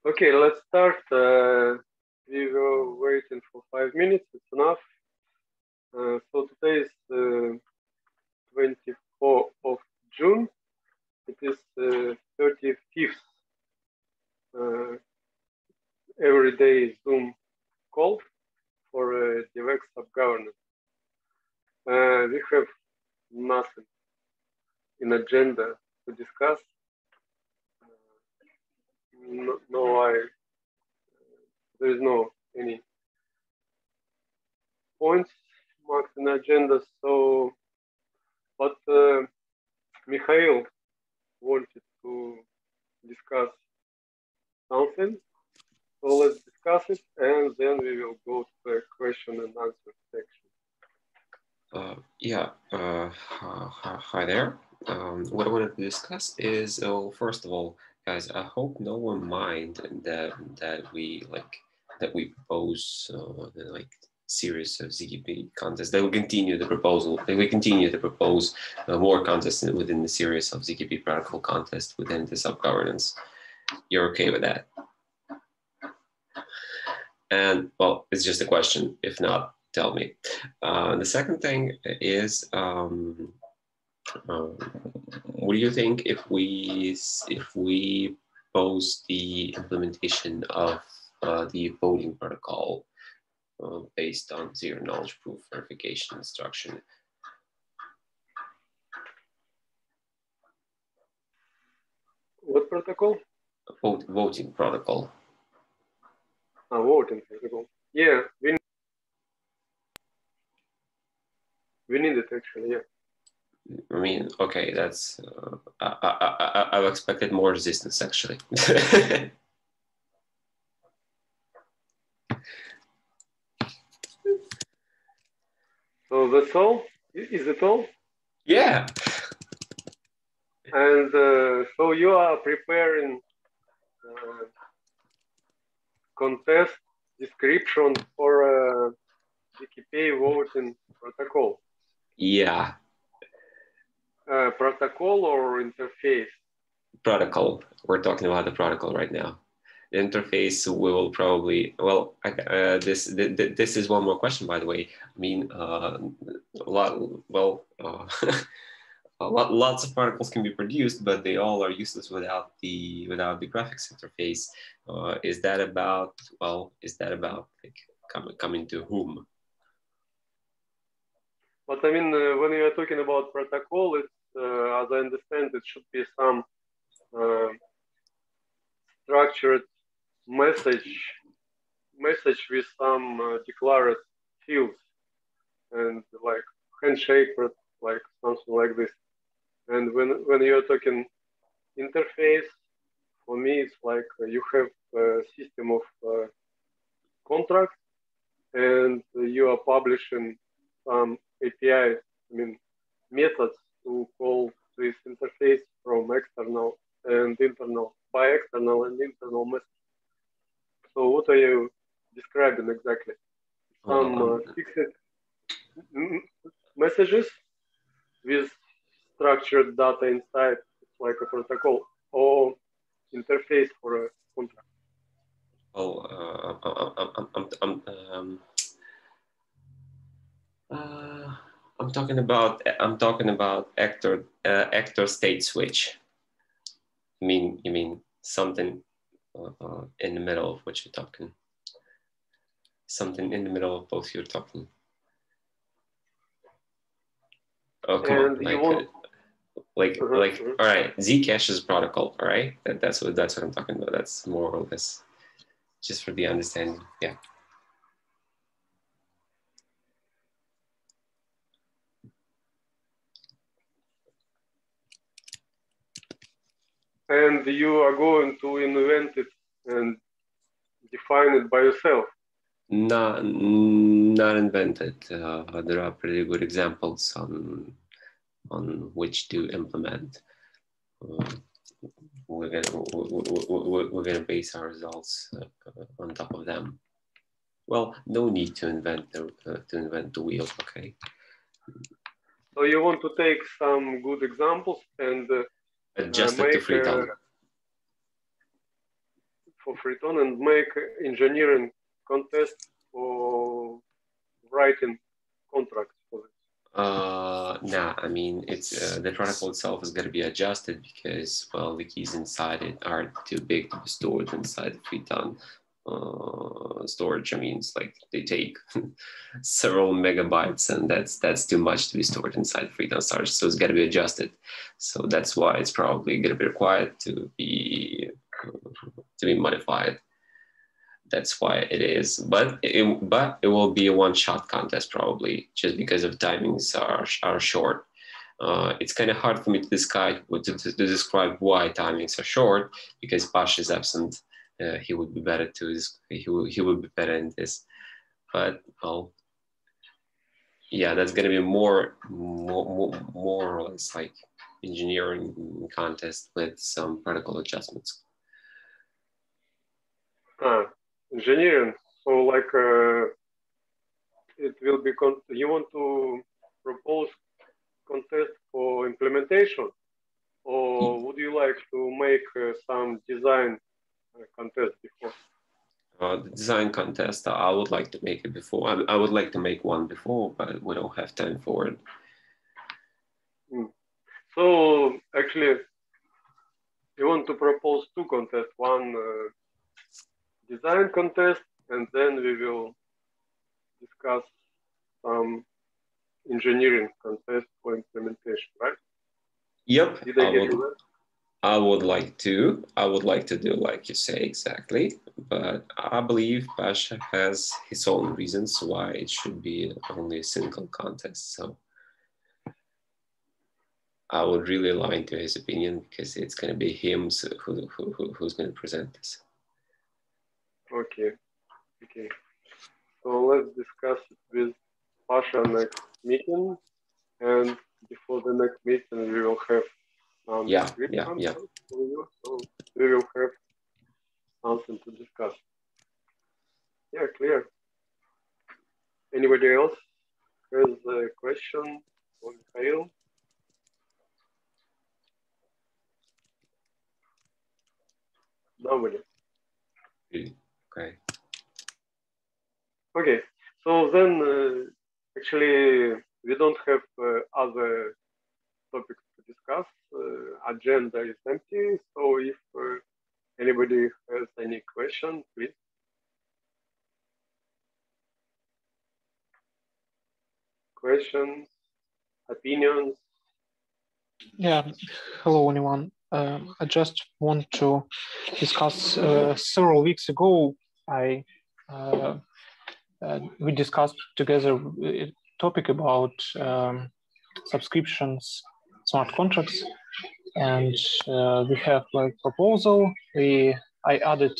Okay, let's start. We were waiting for 5 minutes. It's enough. So today is 24th of June. It is 35th everyday Zoom call for DevX sub-governance. We have nothing in agenda to discuss. There is no any points marked in agenda. So, but Mikhail wanted to discuss something. So let's discuss it, and then we will go to the question and answer section. Hi there. What I wanted to discuss is, first of all, guys, I hope no one mind that we propose series of ZKP contests. They will continue the proposal. They will continue to propose more contests within the series of ZKP protocol contest within the sub-governance. You're okay with that? And well, it's just a question. If not, tell me. The second thing is, what do you think if we post the implementation of the voting protocol based on zero knowledge proof verification instruction? What protocol? Voting protocol. Voting protocol. Yeah, we need it actually. Yeah. I mean, okay, that's I've expected more resistance actually. So that's all? Is it all? Yeah. And so you are preparing contest description for ZKP voting protocol? Yeah. Protocol or interface? Protocol. We're talking about the protocol right now. The interface we will probably, well, this is one more question, by the way. I mean, lots of protocols can be produced, but they all are useless without the graphics interface. Is that about like coming to whom? But I mean, when you are talking about protocol, it's as I understand, it should be some structured message with some declared fields and like handshake or like something like this. And when you're talking interface, for me it's like you have a system of contracts and you are publishing some APIs, I mean methods to call this interface from external and internal, by external and internal messages. So what are you describing exactly? Some fixed messages with structured data inside, it's like a protocol or interface for a contract. Oh, I'm talking about actor state switch. You mean something in the middle of what you're talking? Something in the middle of both you're talking. Oh, come on, like, all right, Zcache's protocol, all right? That's what I'm talking about. That's more or less just for the understanding, yeah. And you are going to invent it and define it by yourself? Not invented. There are pretty good examples on which to implement. We're gonna base our results on top of them. Well, no need to invent the wheel. Okay. So you want to take some good examples and adjust it to free time. of return and make engineering contest or writing contracts for this? Nah, I mean, it's the protocol itself is going to be adjusted because, well, the keys inside it are too big to be stored inside the Triton storage. I mean, it's like they take several megabytes, and that's too much to be stored inside the Triton storage. So it's got to be adjusted. So that's why it's probably going to be required to be modified. That's why it is, but it will be a one-shot contest probably, just because of timings are short. It's kind of hard for me to describe why timings are short, because Pash is absent. He would be better he would be better in this. But well, yeah, that's gonna be more or less like engineering contest with some protocol adjustments. Engineering. So like it will be. You want to propose contest for implementation, or would you like to make some design contest before? The design contest, I would like to make it before. I would like to make one before, but we don't have time for it. So actually, you want to propose two contests, one design contest, and then we will discuss some engineering contest for implementation, right? Yep. Did I get you that? I would like to do like you say exactly, but I believe Pasha has his own reasons why it should be only a single contest. So I would really align to his opinion, because it's going to be him who's going to present this. Okay. Okay. So let's discuss it with Pasha next meeting, and before the next meeting, we will have some yeah. for you, so we will have something to discuss. Yeah, clear. Anybody else has a question for Mikhail? Nobody. Okay. Okay. So then, actually, we don't have other topics to discuss. Agenda is empty. So if anybody has any question, please. Questions, opinions? Yeah, hello everyone. I just want to discuss. Several weeks ago, we discussed together a topic about subscriptions, smart contracts, and we have like proposal. I added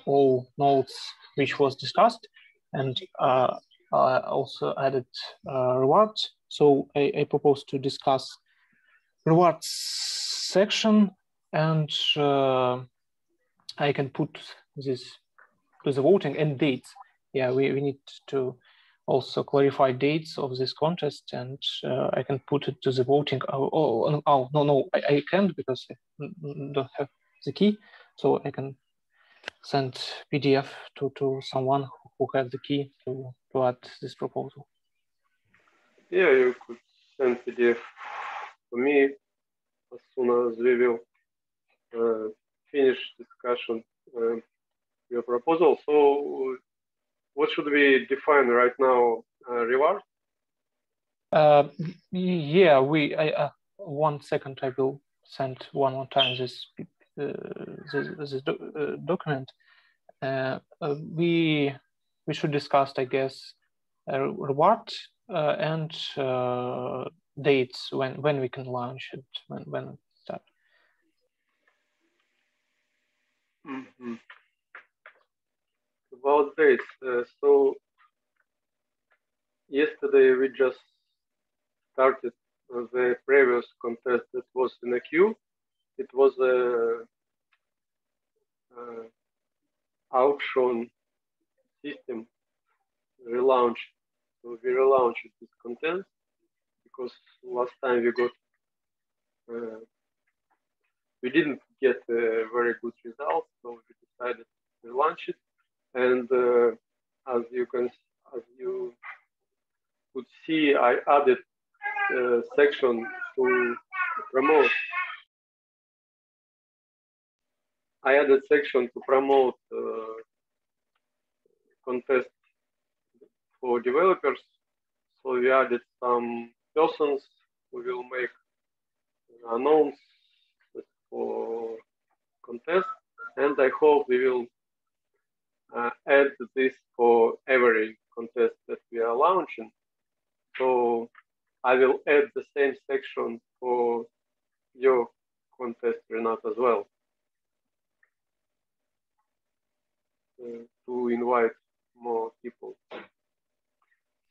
all notes which was discussed, and I also added rewards. So I propose to discuss rewards section, and I can put this to the voting and dates. Yeah, we need to also clarify dates of this contest, and I can put it to the voting. No, I can't, because I don't have the key, so I can send PDF to someone who has the key to add this proposal. Yeah, you could send PDF to me as soon as we will finish discussion your proposal. So what should we define right now? Reward? Yeah, 1 second, I will send one more time this document. We should discuss, I guess, reward and dates when we can launch it, when start. Mm-hmm. About dates, so yesterday we just started the previous contest that was in a queue. It was a auction system relaunch. So we relaunched this contest because last time we didn't get a very good result. So we decided to launch it. And as you could see, I added a section to promote. I added section to promote contest for developers. So we added some persons who will make announcements for contest, and I hope we will add this for every contest that we are launching. So I will add the same section for your contest, Renat, as well, to invite more people.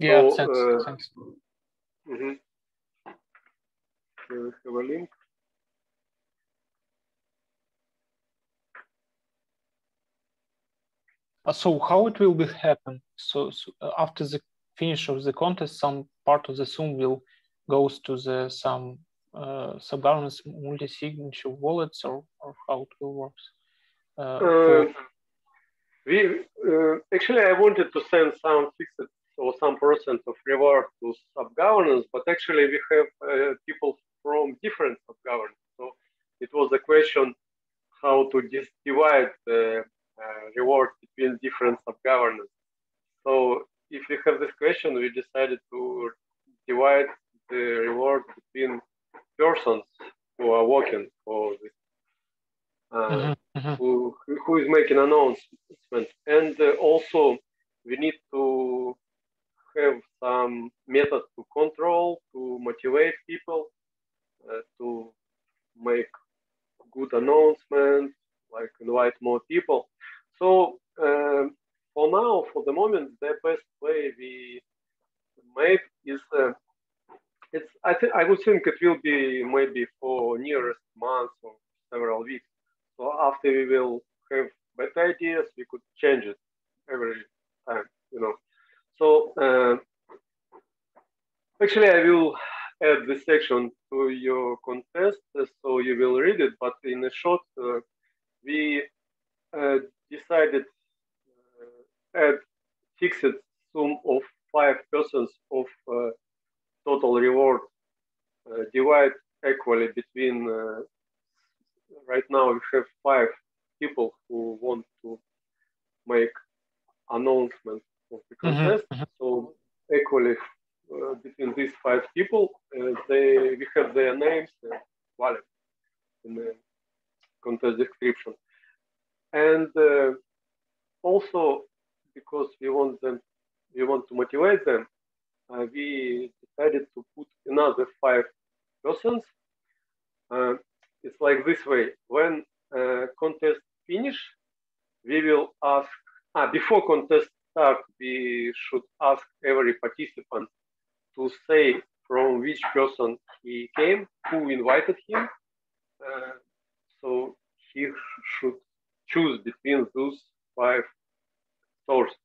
Yeah, so, thanks. Here we have a link. So how it will be happen? So after the finish of the contest, some part of the sum will goes to the some sub-governance multi-signature wallets, or how it will work? Actually, I wanted to send some fixed or some percent of reward to sub-governance, but actually we have people from different sub-governance. So it was a question how to divide the reward between different sub-governance. So if we have this question, we decided to divide the reward between persons who are working for this, who is making announcements. And also we need to have some method to control, to motivate people, to make good announcements, like invite more people. So for now, for the moment, the best way we made is I would think it will be maybe for nearest months or several weeks. So after we will have better ideas, we could change it every time, So actually, I will add this section to your contest, so you will read it. But in a short, we decided add fixed sum of 5% of total reward, divide equally between. Right now, we have 5 people who want to make announcement of the contest. So equally between these 5 people, we have their names valid in the contest description. And also, because we want to motivate them, we decided to put another 5 persons. It's like this way: when contest finish, we will ask. Before contest start, we should ask every participant to say from which person he came, who invited him. So he should choose between those 5 sources,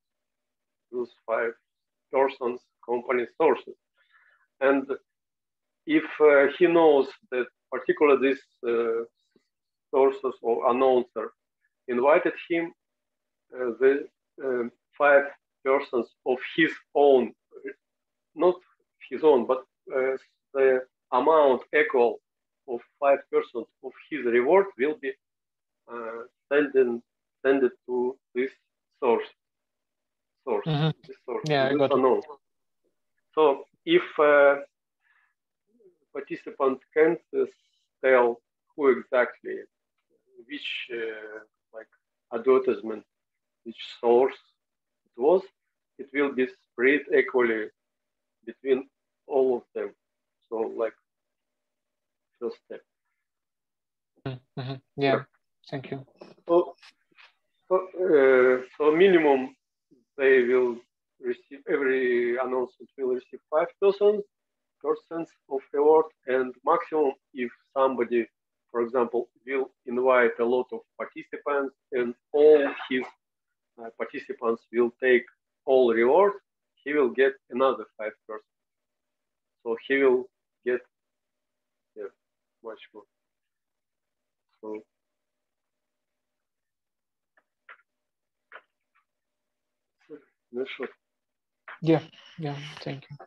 those 5 persons, company sources. And if he knows that particularly this sources or announcer invited him, the 5 persons of his own, not his own, but the amount equal of 5% of his reward will be sent to this source. This source, Yeah, this unknown. So if participant can't tell who exactly, which like advertisement, which source it was, it will be spread equally between all of them. So like first step. Yeah, thank you. So minimum they will receive, every announcement will receive 5% of reward, and maximum if somebody, for example, will invite a lot of participants and all his participants will take all reward, he will get another 5%. So he will get much more. Sure. Yeah, thank you.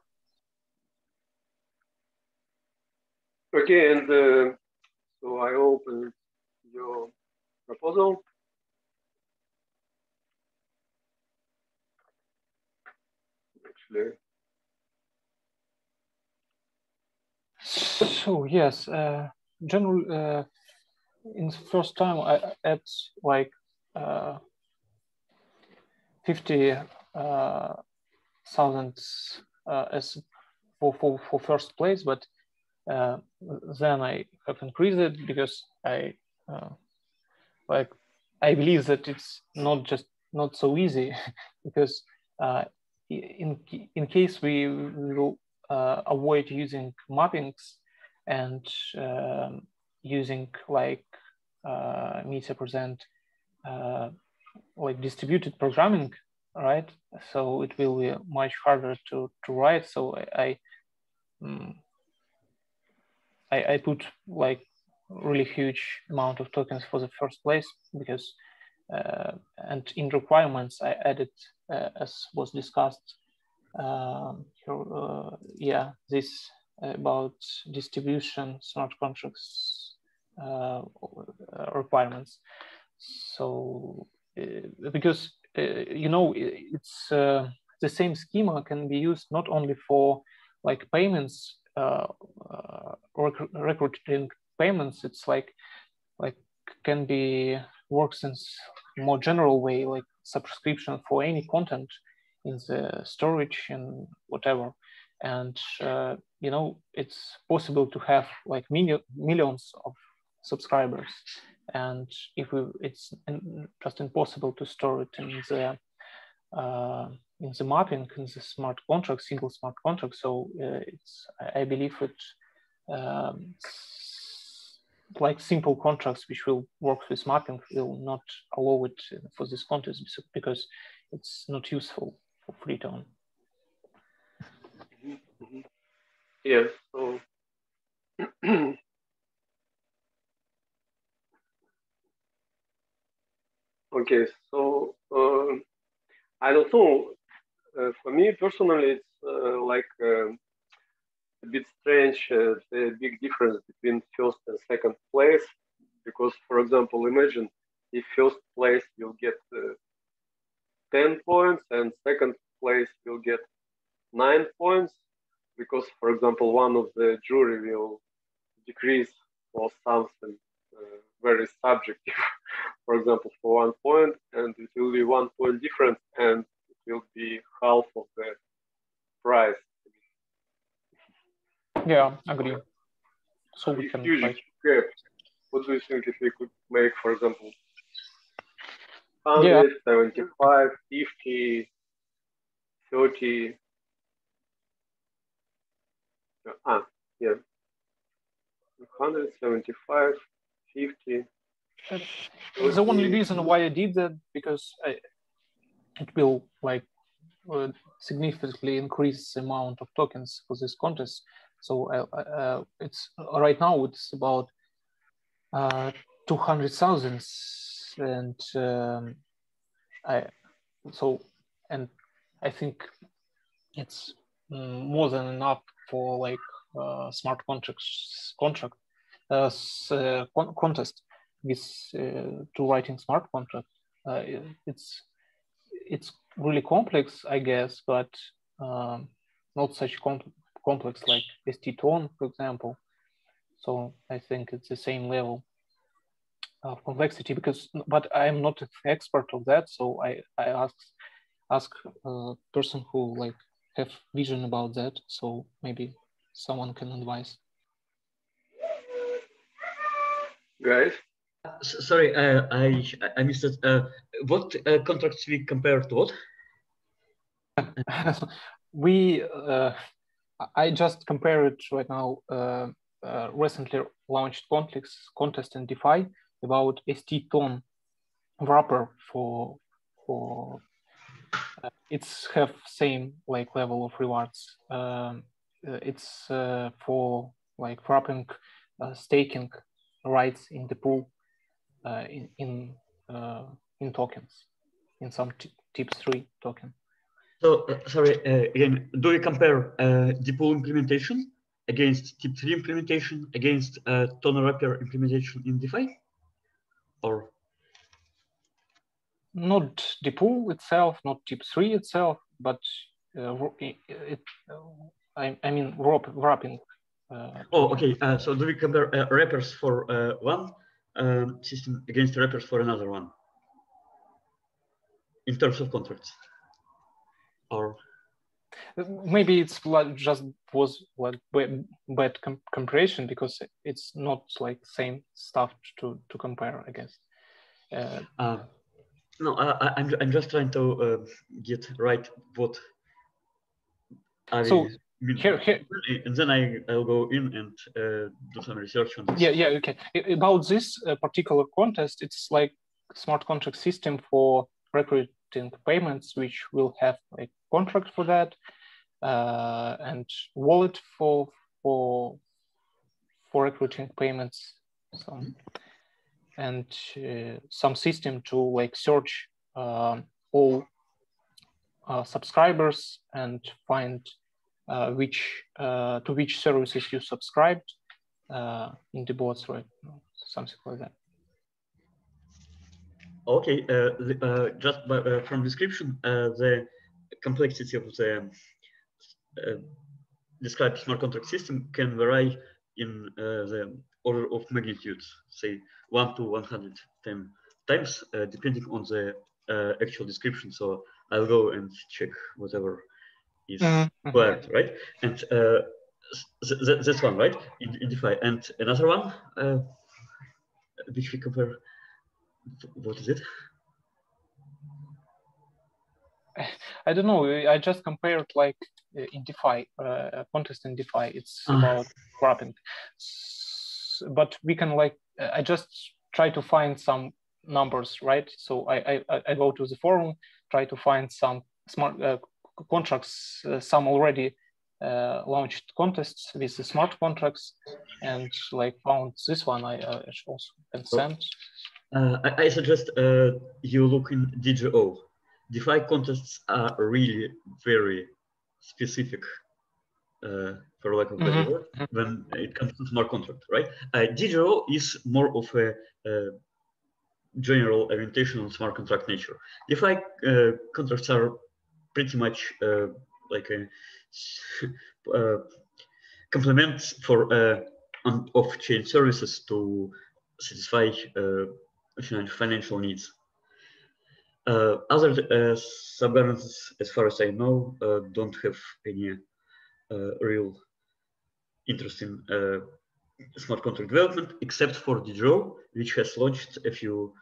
Okay, and so I open your proposal. Actually. So yes, general in the first time I add like 50,000 as for first place, but then I have increased it because I I believe that it's not so easy because in case we will avoid using mappings and using like meter present like distributed programming, right? So it will be much harder to write. So I put like really huge amount of tokens for the first place because and in requirements I added as was discussed yeah, this about distribution smart contracts requirements. So because you know it's the same schema can be used not only for like payments recruiting payments. It's like can be works in more general way, like subscription for any content in the storage and whatever. And you know it's possible to have like millions of subscribers, and if it's just impossible to store it in the mapping in the smart contract, single smart contract. So it's I believe it like simple contracts which will work with mapping will not allow it for this context because it's not useful for Freetone. Yes, so okay, so I don't know. For me personally, it's like a bit strange the big difference between first and second place, because, for example, imagine if first place you'll get 10 points and second place you'll get 9 points, because, for example, one of the jury will decrease for something very subjective, for example, for 1 point, and it will be 1 point difference, and it will be half of the price. Yeah, agree. So we can huge like gap. What do you think if we could make, for example, 100, 75, 50, 30? Yeah. 175, 50. The only reason why I did that because it will like significantly increase the amount of tokens for this contest. So it's right now it's about 200,000, and I think it's more than enough for like smart contracts contest with to writing smart contract. It's really complex, I guess, but not such complex like ST-tone, for example. So I think it's the same level of complexity but I'm not an expert of that. So I ask a person who like have vision about that. So maybe someone can advise. Guys? Sorry, I missed it. What contracts we compare to what? We I just compare it right now. Recently launched contest in DeFi about ST-tone wrapper for it's have same like level of rewards. It's for like wrapping staking rights in the pool in tokens, in some TIPS3 token. So, sorry, again, do we compare DPool implementation against tip3 implementation against toner wrapper implementation in DeFi? Or? Not DPool itself, not tip3 itself, but I mean wrapping. Oh, okay. So do we compare wrappers for one system against wrappers for another one in terms of contracts? Or maybe it's like just was like bad comparison because it's not like same stuff to compare, I guess. No, I'm just trying to get right what are so we, here, and then I'll go in and do some research on this. Yeah, okay. About this particular contest, it's like smart contract system for recruiting payments, which will have a contract for that, and wallet for recruiting payments. So, and some system to like search all subscribers and find to which services you subscribed in the bots, right? Something like that. Okay, just from description, the complexity of the described smart contract system can vary in the order of magnitude, say 1 to 110 times, depending on the actual description. So I'll go and check whatever is required, right? And that's one, right? In DeFi. And another one, which we compare, what is it? I don't know. I just compared like in DeFi, contest in DeFi. It's about wrapping, but we can like I just try to find some numbers, right? So I go to the forum, try to find some smart contracts, some already launched contests with the smart contracts, and like found this one. I also can send. I suggest you look in DGO. DeFi contests are really very specific, for lack of a better word, when it comes to smart contract, right? DGO is more of a general orientation on smart contract nature. DeFi contracts are pretty much like a complement for off-chain services to satisfy financial needs. Other subgovernances, as far as I know, don't have any real interest in smart contract development, except for DGO, which has launched a few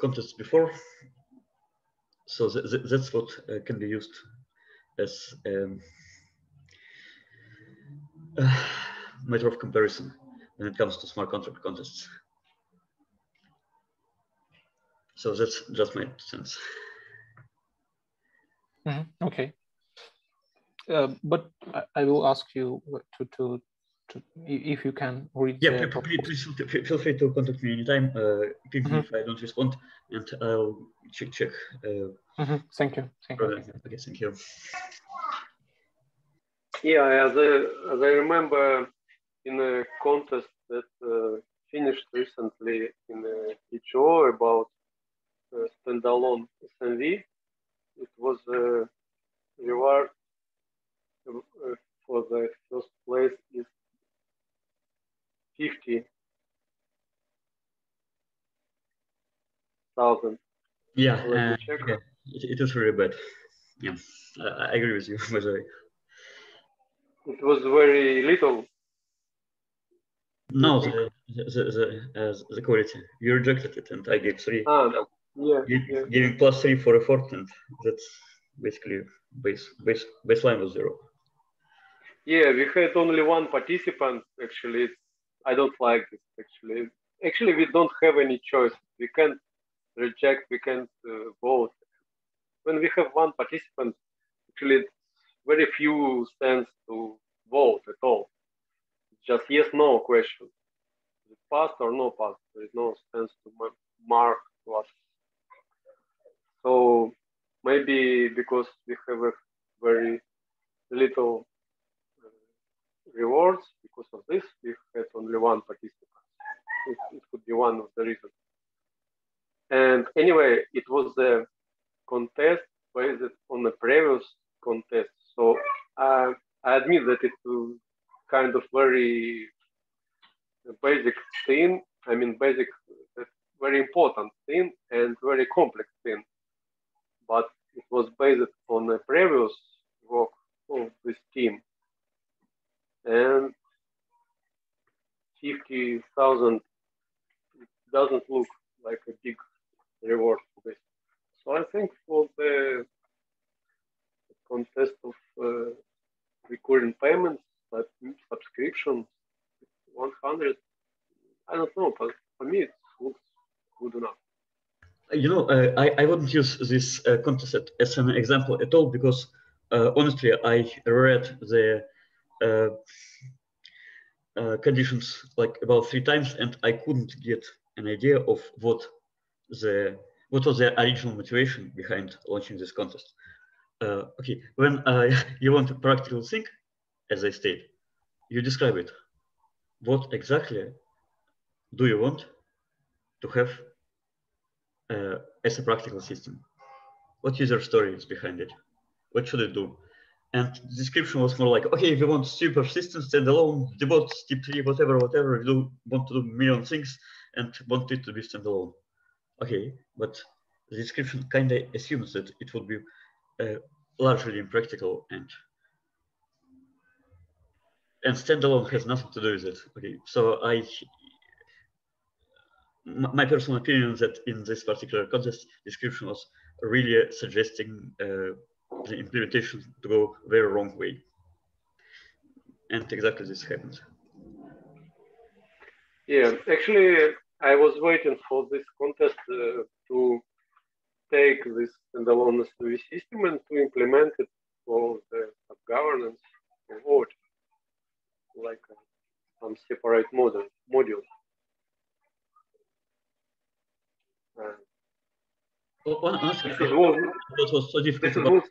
contests before. So that's what can be used as a matter of comparison when it comes to smart contract contests. So that's just my sense. Okay. But I will ask you to if you can read. Yeah, please feel free to contact me anytime. Ping me if I don't respond, and I'll check. Thank you. Thank you. Okay, thank you. Yeah, as I remember, in a contest that finished recently in HO about standalone SMV, it was reward for the first place is 50,000. Yeah, it is really bad. Yeah, I agree with you, by the way. It was very little. No, the quality. You rejected it, and I gave 3. Yeah, Giving +3 for effort, and that's basically baseline was 0. Yeah, we had only one participant. Actually, I don't like this. Actually, we don't have any choice. We can't reject. We can't vote. When we have one participant, actually, very few stands to vote at all. It's just yes/no question. Is it passed or no passed? There is no stance to mark to us. So maybe because we have a very little rewards, because of this, we had only one participant. It could be one of the reasons. And anyway, it was a contest based on a previous contest. So I admit that it's kind of very basic thing. I mean, basic, very important thing and very complex thing. But it was based on a previous work of this team. And 50,000 doesn't look like a big reward for this. So I think for the contest of recurring payments, but subscription, 100, I don't know, but for me it looks good enough. You know, I wouldn't use this contest as an example at all, because honestly, I read the conditions like about 3 times, and I couldn't get an idea of what was the original motivation behind launching this contest. Okay, when you want a practical thing, as I state, you describe it. What exactly do you want to have as a practical system? What user story is behind it? What should it do? And the description was more like, okay, if you want super system, standalone, debug, step 3, whatever, we do want to do a million things and want it to be standalone. Okay, but the description kind of assumes that it would be largely impractical, and standalone has nothing to do with it. Okay, so my personal opinion is that in this particular contest, description was really suggesting the implementation to go very wrong way. And exactly this happened. Yeah, actually, I was waiting for this contest to take this standalone SUV system and to implement it for the governance or like some separate module. Honestly, what was so difficult about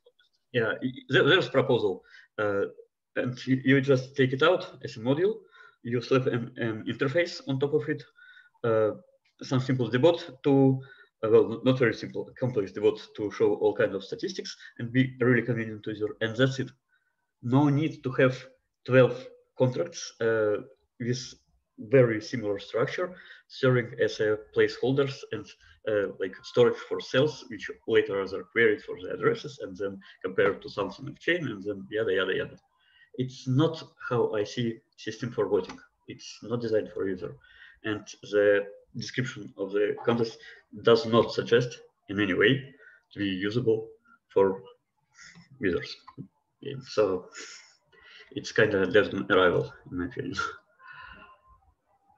yeah, there's proposal, and you just take it out as a module. You slap an interface on top of it, some simple debug to, well, not very simple, complex debug to show all kinds of statistics and be really convenient to user, and that's it. No need to have 12 contracts with very similar structure, serving as a placeholders and like storage for cells, which later are queried for the addresses and then compared to something of chain and then yada, yada, yada. It's not how I see system for voting. It's not designed for user. And the description of the contest does not suggest in any way to be usable for users. Yeah, so it's kind of dead on arrival, in my opinion.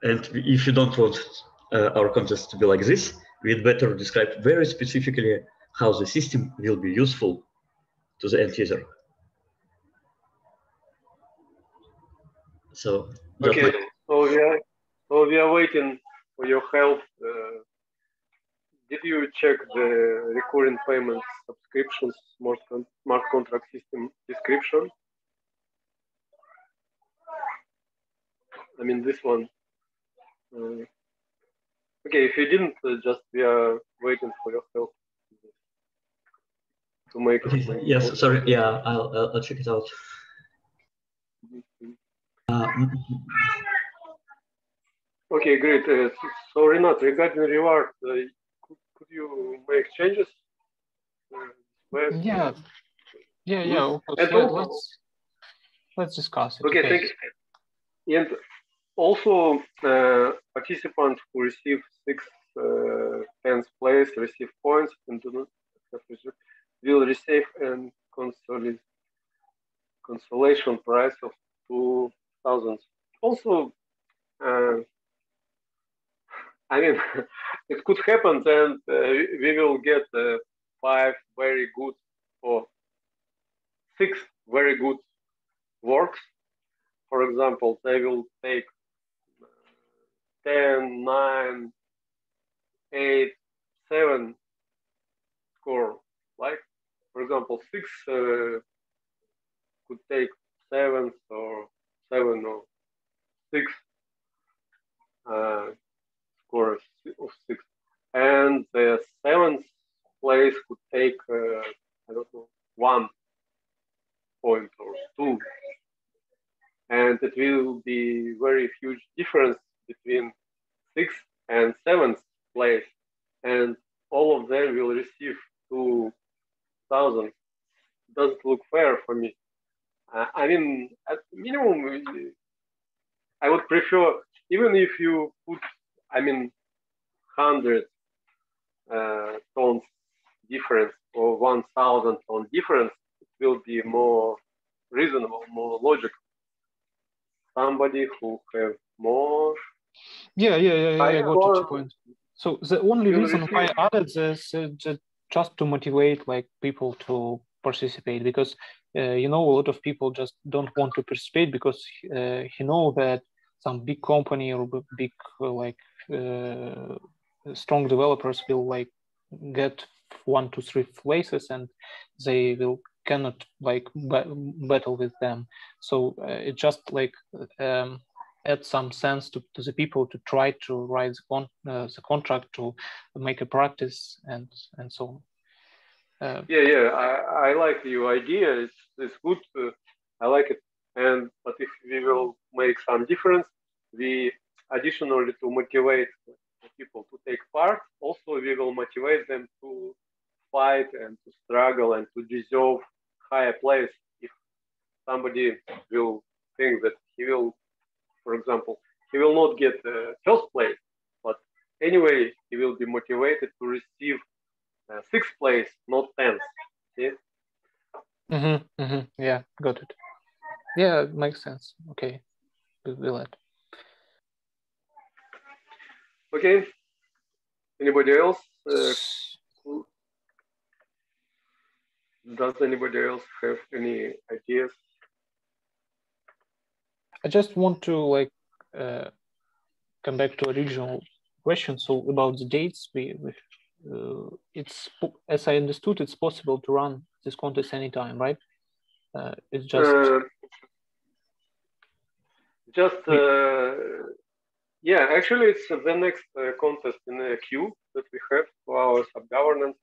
And if you don't want our contest to be like this, we'd better describe very specifically how the system will be useful to the end user. So okay, so we are waiting for your help. Did you check the recurring payment subscriptions smart contract system description? I mean this one. Okay, if you didn't, just we are waiting for your help to make it. Yes, sorry. Yeah, I'll check it out. Okay, great. So Renat, regarding reward, could you make changes? Yeah. Of course. Let's discuss it. Okay, thank you. And also, participants who receive 10th place receive points and do not will receive a consolation prize of 2,000. Also, I mean, it could happen and we will get 5 very good or 6 very good works. For example, they will take 10, 9, 8, 7 score, like for example, 6 could take 7 or 6 scores of 6, and the 7th place could take I don't know, 1 point or 2, and it will be very huge difference between 6th and 7th place, and all of them will receive 2,000. Doesn't look fair for me. I mean, at minimum, I would prefer, even if you put, I mean, 100 tons difference or 1,000 ton difference, it will be more reasonable, more logical. Somebody who have more. Yeah, I got your point. So the only reason why I added this is just to motivate like people to participate, because you know, a lot of people just don't want to participate because you know that some big company or big like strong developers will like get 1 to 3 places and they will cannot like battle with them. So it just like add some sense to the people to try to write the contract, to make a practice and so on. Yeah, I like your idea. It's good. I like it. But if we will make some difference, we additionally to motivate people to take part, also we will motivate them to fight and to struggle and to deserve higher place. If somebody will think that he will, for example, he will not get first place, but anyway, he will be motivated to receive 6th place, not 10th. See? Yeah, got it. Yeah, it makes sense. Okay, we'll add. Okay. Anybody else? Does anybody else have any ideas? I just want to like come back to original question. So about the dates, it's, as I understood, it's possible to run this contest anytime, right? It's just yeah, actually it's the next contest in the queue that we have for our sub-governance.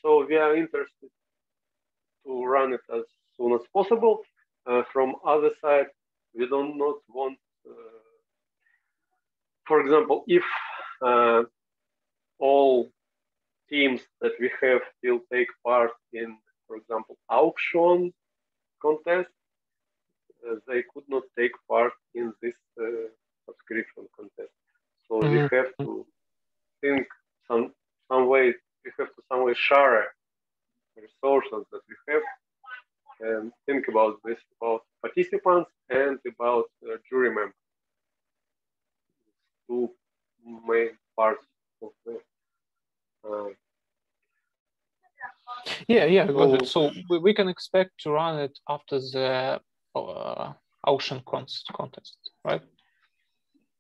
So we are interested to run it as soon as possible. From other side, we do not want, for example, if all teams that we have will take part in, for example, auction contest, they could not take part in this subscription contest. So we have to think some way. We have to some way share resources that we have and think about this, about participants and about jury members. Two main parts of the. Yeah, got it. So we can expect to run it after the auction contest, right?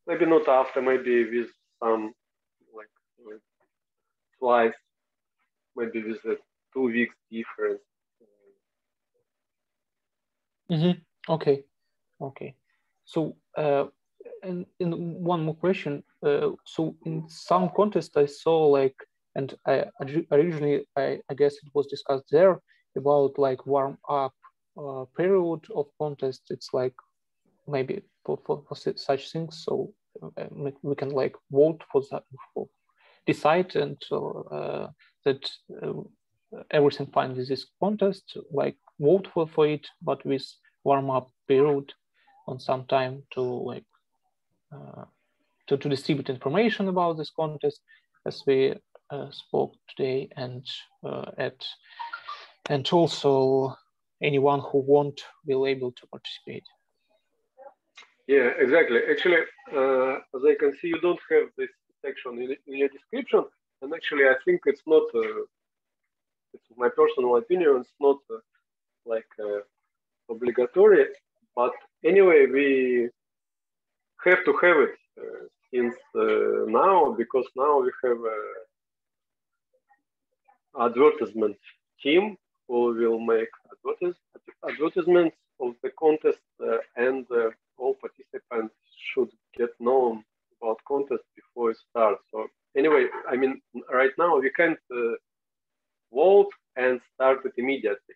Maybe not after, maybe with some like slice, maybe with a 2 weeks difference. Okay. So and one more question. So in some contests I saw like, and originally I guess it was discussed there about like warm up period of contest. It's like maybe for such things. So we can like vote for that, for decide and that everything fine with this contest, like vote for it, but with warm up period on some time to like to distribute information about this contest, as we spoke today, and and also anyone who won't will able to participate. Yeah, exactly. Actually, as I can see, you don't have this section in your description, and actually, I think it's not. It's my personal opinion. It's not like obligatory, but anyway, we have to have it since now, because now we have advertisement team who will make advertisements of the contest, and all participants should get known about contest before it starts. So anyway, I mean, right now we can't vote and start it immediately.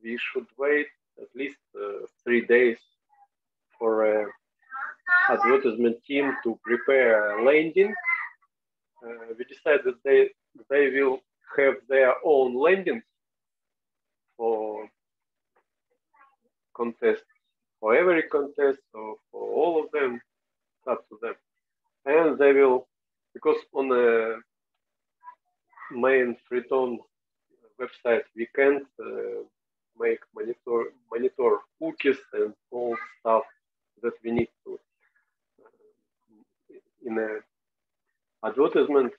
We should wait at least 3 days for an advertisement team to prepare a landing. We decided that they will have their own landings for contests, for every contest, or for all of them. It's up to them. And they will, because on the main Triton website we can't make monitor cookies and all stuff that we need to in an advertisement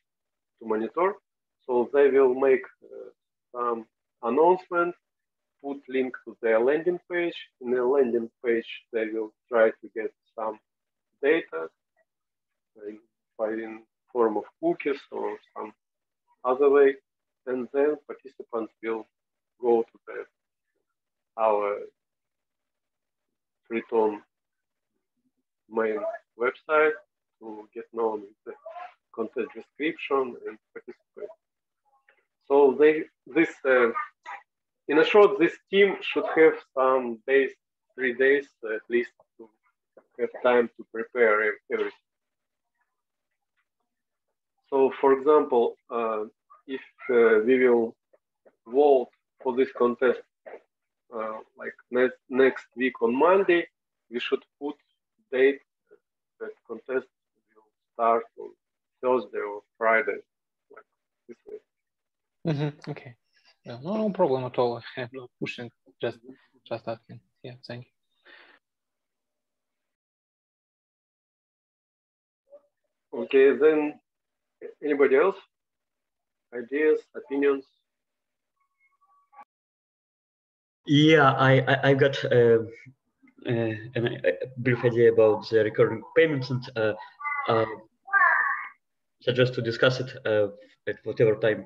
to monitor. So they will make some announcement, put link to their landing page. In the landing page, they will try to get some data in form of cookies or some other way, and then participants will go to our Triton main website to get known with the content description and participate. So in a short, this team should have some days, 3 days at least, to have time to prepare everything. So, for example, if we will vote for this contest like next week on Monday, we should put date that contest will start on Thursday or Friday, like this way. Okay. No problem at all. I'm not pushing, just asking. Yeah, thank you. Okay, then anybody else? Ideas, opinions? Yeah, I got a brief idea about the recurring payments, and suggest to discuss it at whatever time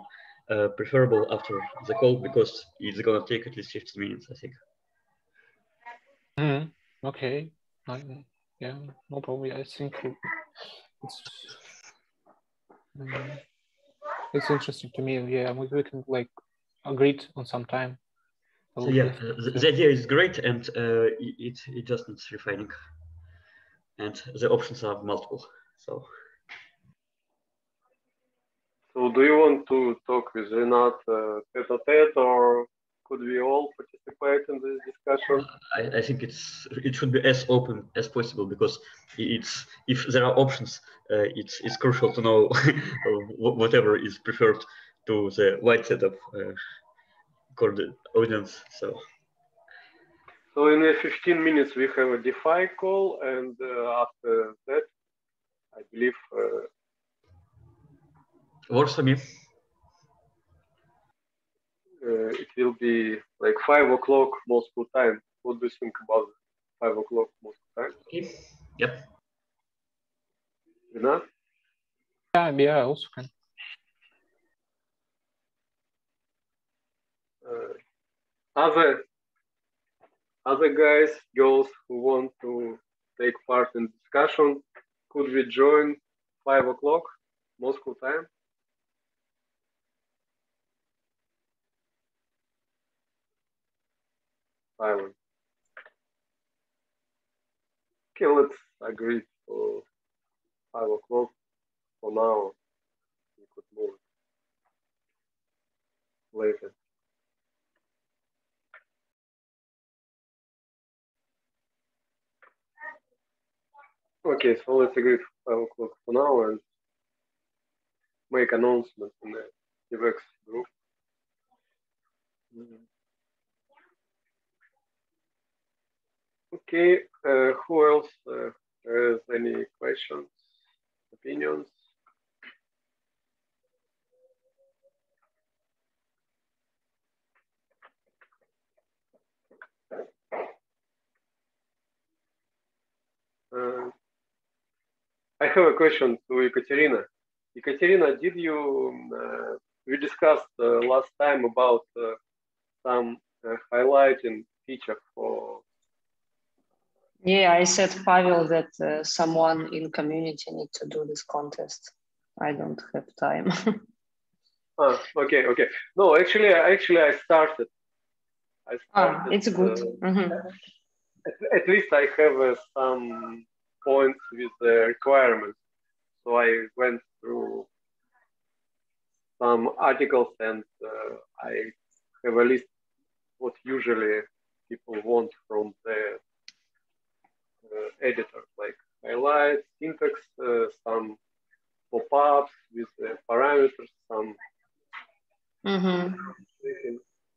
preferable after the call, because it's gonna take at least 15 minutes, I think. Okay. Yeah, no problem. I think it's interesting to me. Yeah, we can like agree on some time. So yeah, the idea is great, and it just needs refining, and the options are multiple. So do you want to talk with Renat tete-a-tete, or could we all participate in this discussion? I think it should be as open as possible, because if there are options, it's crucial to know whatever is preferred to the wide set of core audience. So in 15 minutes we have a DeFi call, and after that, I believe works for me. It will be like 5 o'clock Moscow time. What do you think about 5 o'clock Moscow time? Okay. Yep. Renat? Yeah, I also can. Other guys, girls who want to take part in discussion, could we join 5 o'clock Moscow time? Silence. Okay, let's agree for 5 o'clock for now. We could move it later. Okay, so let's agree for 5 o'clock for now and make announcement in the DevX group. Okay, who else has any questions, opinions? I have a question to Ekaterina. Ekaterina, did you, we discussed last time about some highlighting feature for. Yeah, I said Pavel that someone in community need to do this contest. I don't have time. Okay. No, actually, I started. It's good. At least I have some points with the requirements. So I went through some articles and I have a list what usually people want from the editor, like highlights, syntax, some pop-ups with parameters, some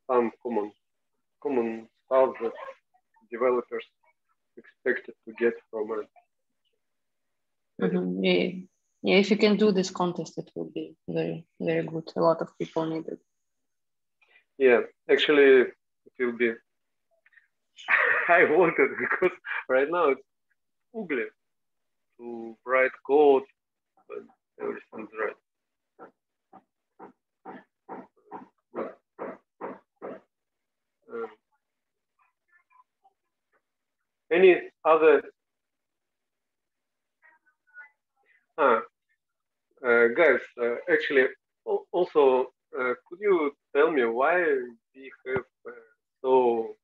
some common stuff that developers expected to get from it. Yeah, if you can do this contest, it will be very, very good. A lot of people need it. Yeah, actually, it will be. I wanted because right now it's ugly to write code, but everything's right. Any other? Guys, actually, also, could you tell me why we have so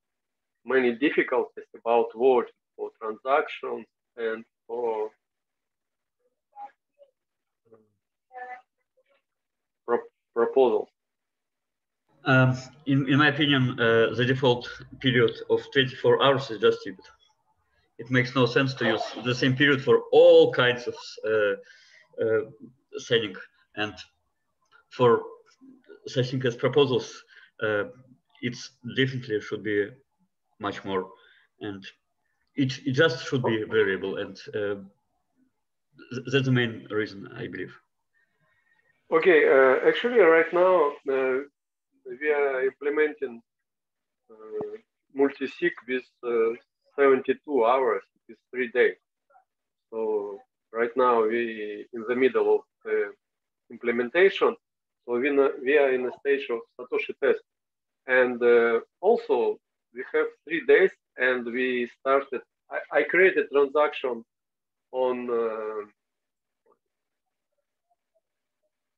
many difficulties about voting for transactions and for proposals? In my opinion, the default period of 24 hours is just stupid. It makes no sense to use the same period for all kinds of setting, and for such thing as proposals, it's definitely should be much more, and it just should be variable, and that's the main reason, I believe. Okay, actually, right now we are implementing multi-sig with 72 hours, with 3 days. So right now we in the middle of the implementation. So we are in a stage of Satoshi test, and also we have 3 days, and we started. I created transaction on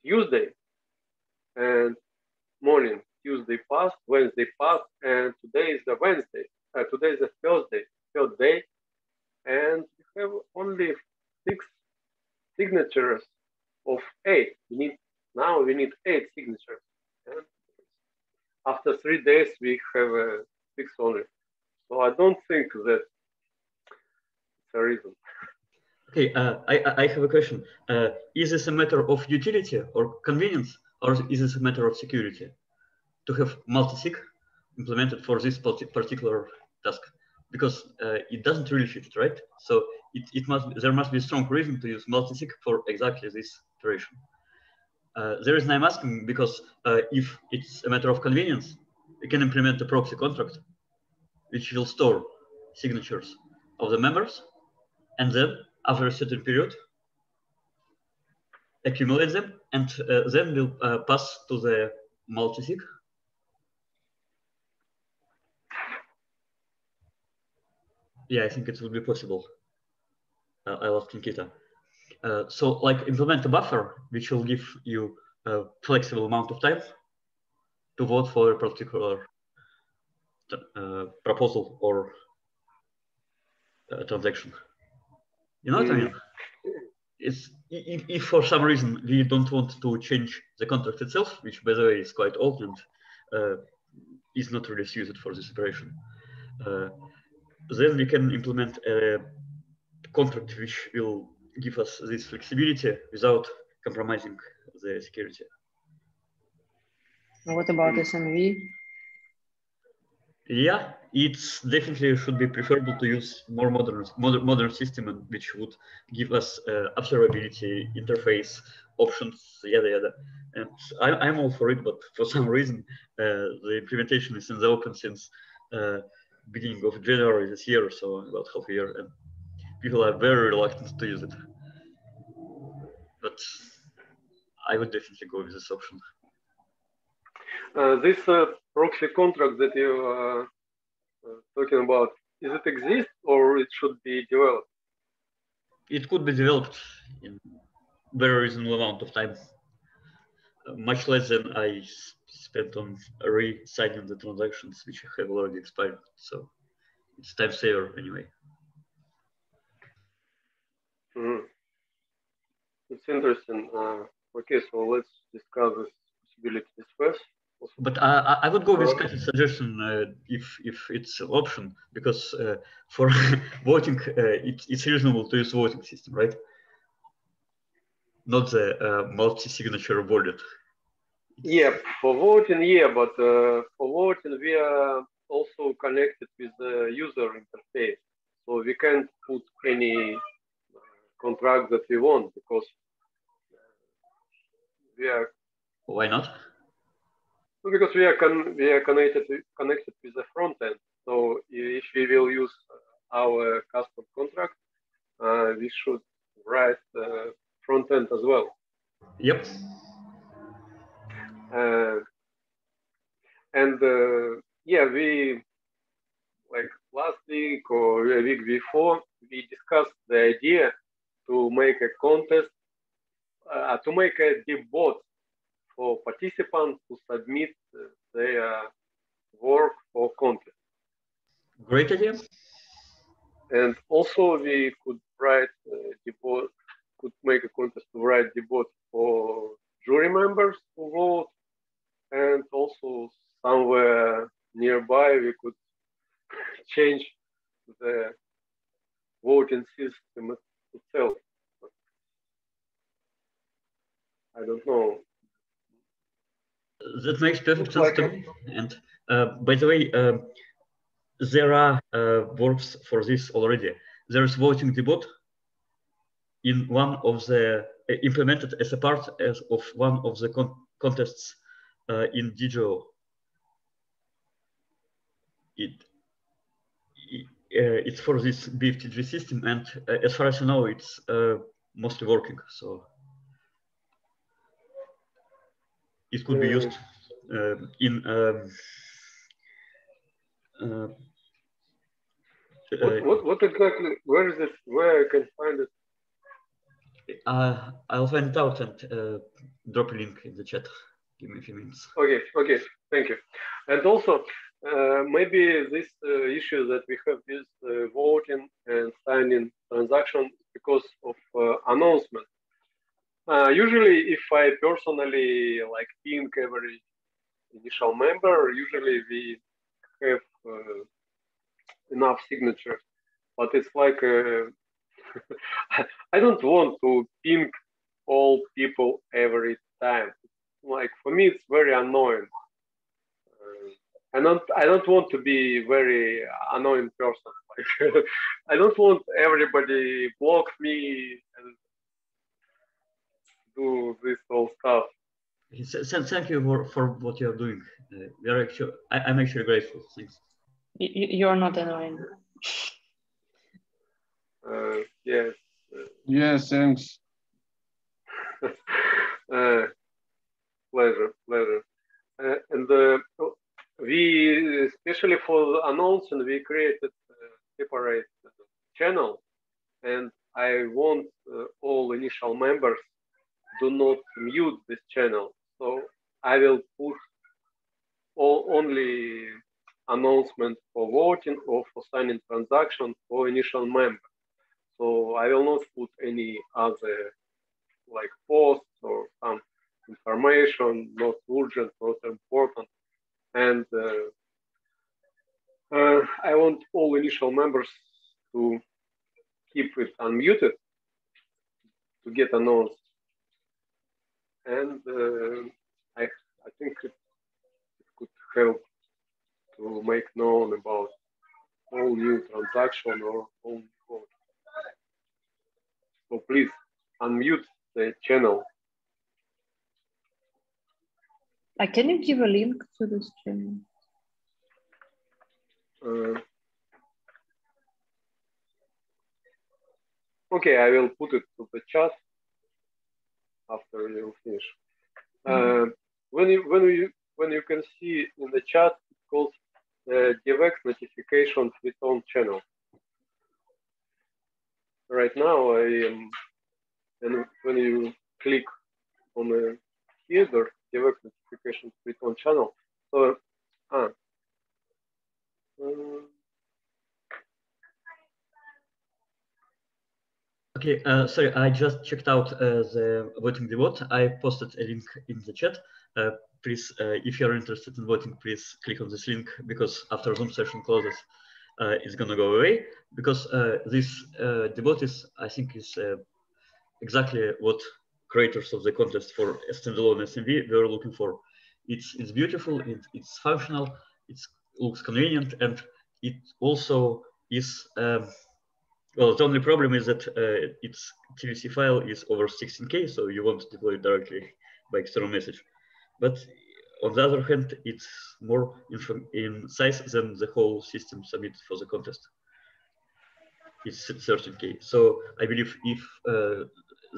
Tuesday, and morning Tuesday passed, Wednesday passed, and today is the Wednesday. Today is the Thursday, third day, and we have only 6 signatures of 8. Now we need 8 signatures. And after 3 days, we have 6 only. So I don't think that it's a reason. Okay, I have a question. Is this a matter of utility or convenience, or is this a matter of security to have multi-sig implemented for this particular task? Because it doesn't really fit, right? So there must be a strong reason to use multi-sig for exactly this operation. The reason I'm asking because if it's a matter of convenience, we can implement a proxy contract which will store signatures of the members, and then after a certain period, accumulate them, and then we'll pass to the multi-sig. Yeah, I think it will be possible. I lost Nikita. So like implement a buffer, which will give you a flexible amount of time to vote for a particular proposal or transaction. You know what I mean? It's, if for some reason we don't want to change the contract itself, which by the way is quite old and is not really suited for this operation, then we can implement a contract which will give us this flexibility without compromising the security. What about SNV? Yeah, it's definitely should be preferable to use more modern system, which would give us observability, interface options, yada yada. And I'm all for it, but for some reason the implementation is in the open since beginning of January this year, so about half a year, and people are very reluctant to use it. But I would definitely go with this option. This proxy contract that you are talking about, is it exist or it should be developed? It could be developed in very reasonable amount of time, much less than I spent on re-signing the transactions which have already expired. So it's time saver anyway. It's interesting. Okay, so let's discuss this possibilities first. But I would go with Katya's suggestion if it's an option, because for voting, it's reasonable to use voting system, right? Not the multi-signature wallet. Yeah, for voting, yeah, but for voting, we are also connected with the user interface. So we can't put any contract that we want because we are. Why not? Because we are connected with the front end. So if we will use our custom contract, we should write front end as well. Yep. And yeah, we like last week or a week before, we discussed the idea to make a contest, to make a debot for participants to submit their work for contest. Great idea. And also we could write debot, could make a contest to write debot for jury members to vote, and also somewhere nearby we could change the voting system itself. I don't know. That makes perfect sense to me. And by the way, there are works for this already. There is voting debot in one of the implemented as a part of one of the contests in DGO. It's for this BFTG system, and as far as I know, it's mostly working. So it could be used in what exactly? Where is it? Where I can find it? I'll find it out and drop a link in the chat. Give me a few minutes. Okay, thank you. And also, maybe this issue that we have is voting and signing transaction because of announcement. Usually, if I personally like ping every initial member, usually we have enough signatures. But it's like I don't want to ping all people every time. Like for me, it's very annoying. I don't want to be very annoying person. Like I don't want everybody block me and do this whole stuff. Thank you for what you're doing. I'm actually grateful. Thanks. You're not annoying. Yes. Yes, thanks. Pleasure. And we, especially for the announcement, we created a separate channel, and I want all initial members do not mute this channel. So I will put only announcement for voting or for signing transaction for initial members. So I will not put any other like posts or some information, not urgent, not important. And I want all initial members to keep it unmuted to get announced. And I think it could help to make known about all new transaction or all new code. So please unmute the channel. Can you give a link to this channel? Okay, I will put it to the chat after you finish. When you can see in the chat, it's called DevX notification return channel. Right now, and when you click on the header, DevX notification return channel, so Okay, sorry, I just checked out the voting debot. I posted a link in the chat. Please, if you're interested in voting, please click on this link, because after Zoom session closes, it's gonna go away. Because this debot is, I think, is exactly what creators of the contest for a standalone SMB were looking for. It's beautiful, it's functional, it looks convenient, and it also is. Well, the only problem is that its TVC file is over 16K, so you won't deploy it directly by external message. But on the other hand, it's more in size than the whole system submitted for the contest. It's 13K. So I believe if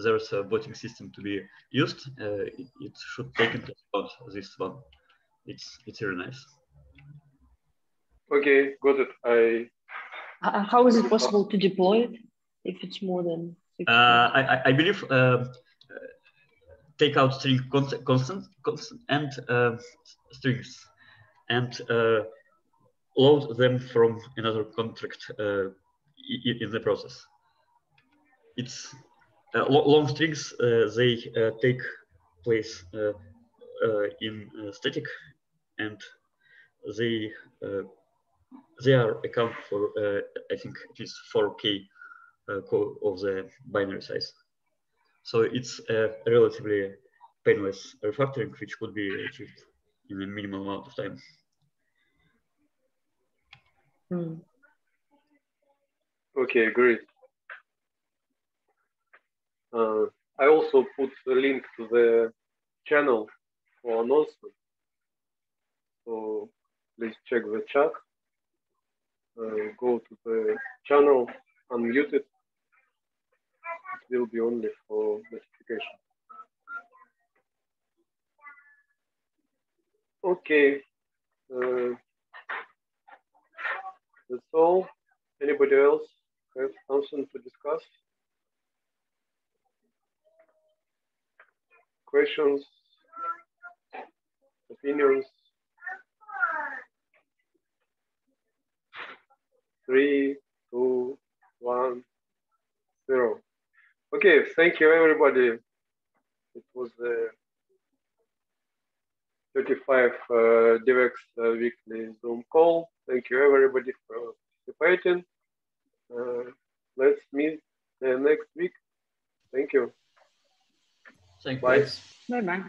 there's a voting system to be used, it should take into account this one. It's really nice. Okay, got it. How is it possible to deploy it if it's more than 6? I believe take out string constant and strings and load them from another contract in the process. It's long strings, they take place in static, and they are account for I think at least 4K of the binary size. So it's a relatively painless refactoring, which could be achieved in a minimal amount of time. Okay, great. I also put the link to the channel for announcement. So please check the chat. Go to the channel, unmute it. It will be only for notification. Okay. That's all. Anybody else have something to discuss? Questions? Opinions? 3, 2, 1, 0. Okay, thank you everybody. It was 35 DevX weekly Zoom call. Thank you everybody for participating. Let's meet next week. Thank you. Thank you. Bye. Thanks. Bye-bye.